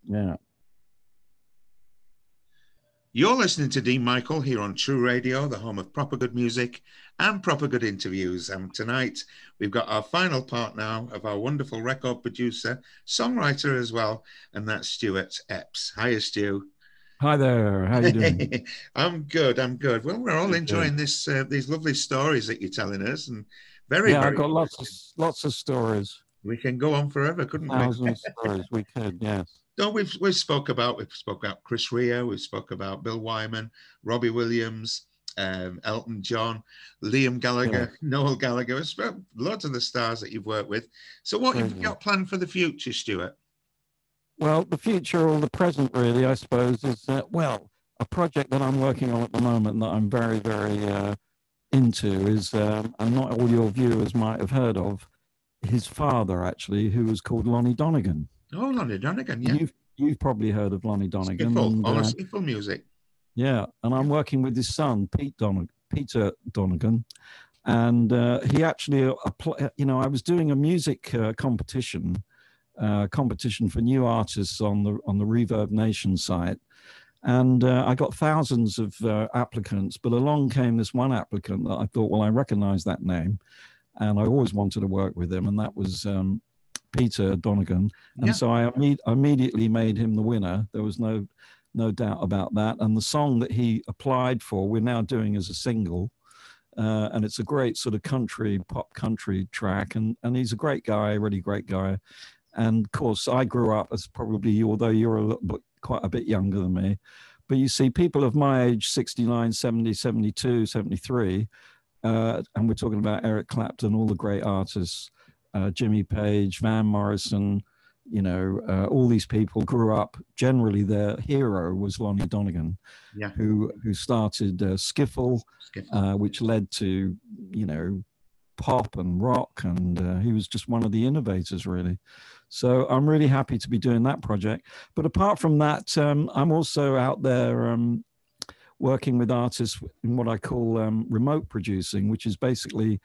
Yeah. You're listening to Dene Michael here on True Radio, the home of proper good music and proper good interviews. And tonight we've got our final part now of our wonderful record producer, songwriter as well, and that's Stuart Epps. Hiya, Stu. Hi there. How you doing? I'm good. I'm good. Well, we're all Good. enjoying these lovely stories that you're telling us, and very, Yeah, I've very got interesting. lots of stories. We can go on forever, couldn't we? Thousands of stories. We could, yes. No, we've spoke about Chris Rea, we've spoke about Bill Wyman, Robbie Williams, Elton John, Liam Yeah. Gallagher, Noel Gallagher. We've spoke lots of the stars that you've worked with. So, what have you Crazy. got planned for the future, Stuart? Well, the future or the present, really, I suppose, is a project that I'm working on at the moment that I'm very, very into is, and not all your viewers might have heard of, his father actually, who was called Lonnie Donegan. Oh, Lonnie Donegan, yeah. You've probably heard of Lonnie Donegan. Skiffle, all the skiffle music. Yeah, and I'm working with his son, Peter Donegan, and he actually, I was doing a music competition for new artists on the Reverb Nation site, and I got thousands of applicants. But along came this one applicant that I thought, well, I recognize that name, and I always wanted to work with him, and that was Peter Donegan. And so I immediately made him the winner. There was no doubt about that. And the song that he applied for, we're now doing as a single. And it's a great sort of pop country track. And he's a great guy, really great guy. And of course, I grew up as probably, although you're quite a bit younger than me, but you see people of my age, 69, 70, 72, 73, and we're talking about Eric Clapton, all the great artists, Jimmy Page, Van Morrison, all these people grew up. Generally, their hero was Lonnie Donegan, who started Skiffle, which led to, pop and rock, and he was just one of the innovators, really. So I'm really happy to be doing that project. But apart from that, I'm also out there working with artists in what I call remote producing, which is basically,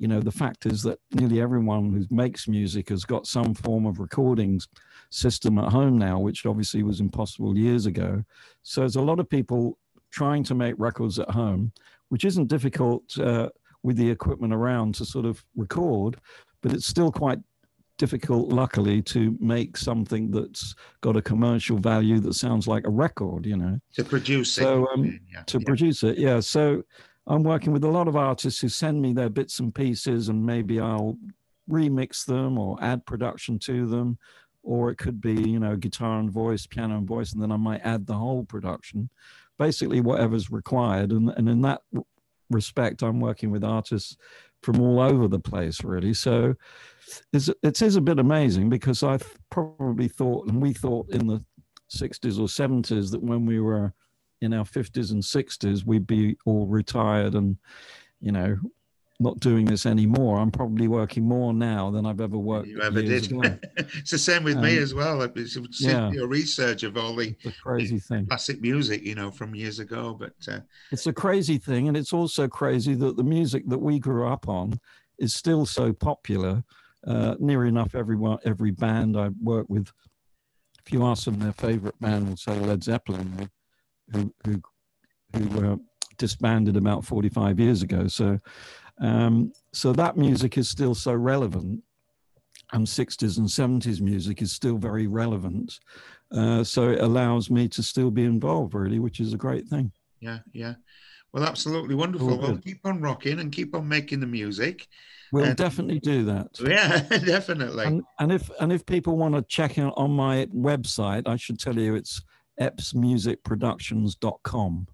the fact is that nearly everyone who makes music has got some form of recordings system at home now, which obviously was impossible years ago. So there's a lot of people trying to make records at home, which isn't difficult with the equipment around to sort of record, but it's still quite difficult, luckily, to make something that's got a commercial value that sounds like a record, To produce it. Produce it, yeah. So I'm working with a lot of artists who send me their bits and pieces, and maybe I'll remix them or add production to them, or it could be, guitar and voice, piano and voice, and then I might add the whole production, basically whatever's required. And in that respect, I'm working with artists from all over the place, really. So it is a bit amazing, because I probably thought, and we thought in the 60s or 70s, that when we were in our 50s and 60s, we'd be all retired and, not doing this anymore. I'm probably working more now than I've ever worked. You ever did. It's the same with me as well. It's your research of all the crazy thing, classic music, from years ago. But it's a crazy thing, and it's also crazy that the music that we grew up on is still so popular. Near enough every band I work with, if you ask them their favorite band, will say Led Zeppelin, who disbanded about 45 years ago. So that music is still so relevant, and 60s and 70s music is still very relevant. So it allows me to still be involved, really, which is a great thing. Yeah. Well, absolutely wonderful. Well, keep on rocking and keep on making the music. We'll definitely do that. Yeah, definitely. And if people want to check out on my website, I should tell you it's eppsmusicproductions.com.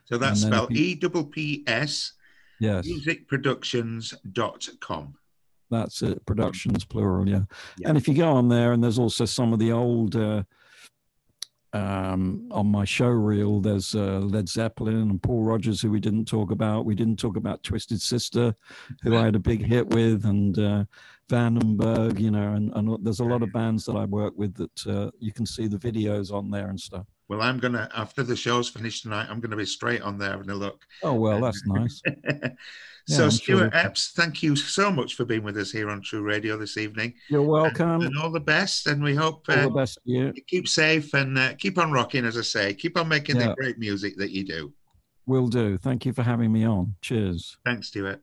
So that's spelled EPPS. Yes. Musicproductions.com. That's it. Productions, plural, yeah. And if you go on there, and there's also some of the old, on my show reel, there's Led Zeppelin and Paul Rodgers, who we didn't talk about. We didn't talk about Twisted Sister, who I had a big hit with, and Vandenberg, you know, and there's a lot of bands that I work with that you can see the videos on there and stuff. Well, I'm going to, after the show's finished tonight, I'm going to be straight on there having a look. Oh, well, that's nice. So, Yeah, Stuart Epps, thank you so much for being with us here on True Radio this evening. You're welcome. And all the best. And we hope all the best to you. You keep safe and keep on rocking, as I say. Keep on making the great music that you do. Will do. Thank you for having me on. Cheers. Thanks, Stuart.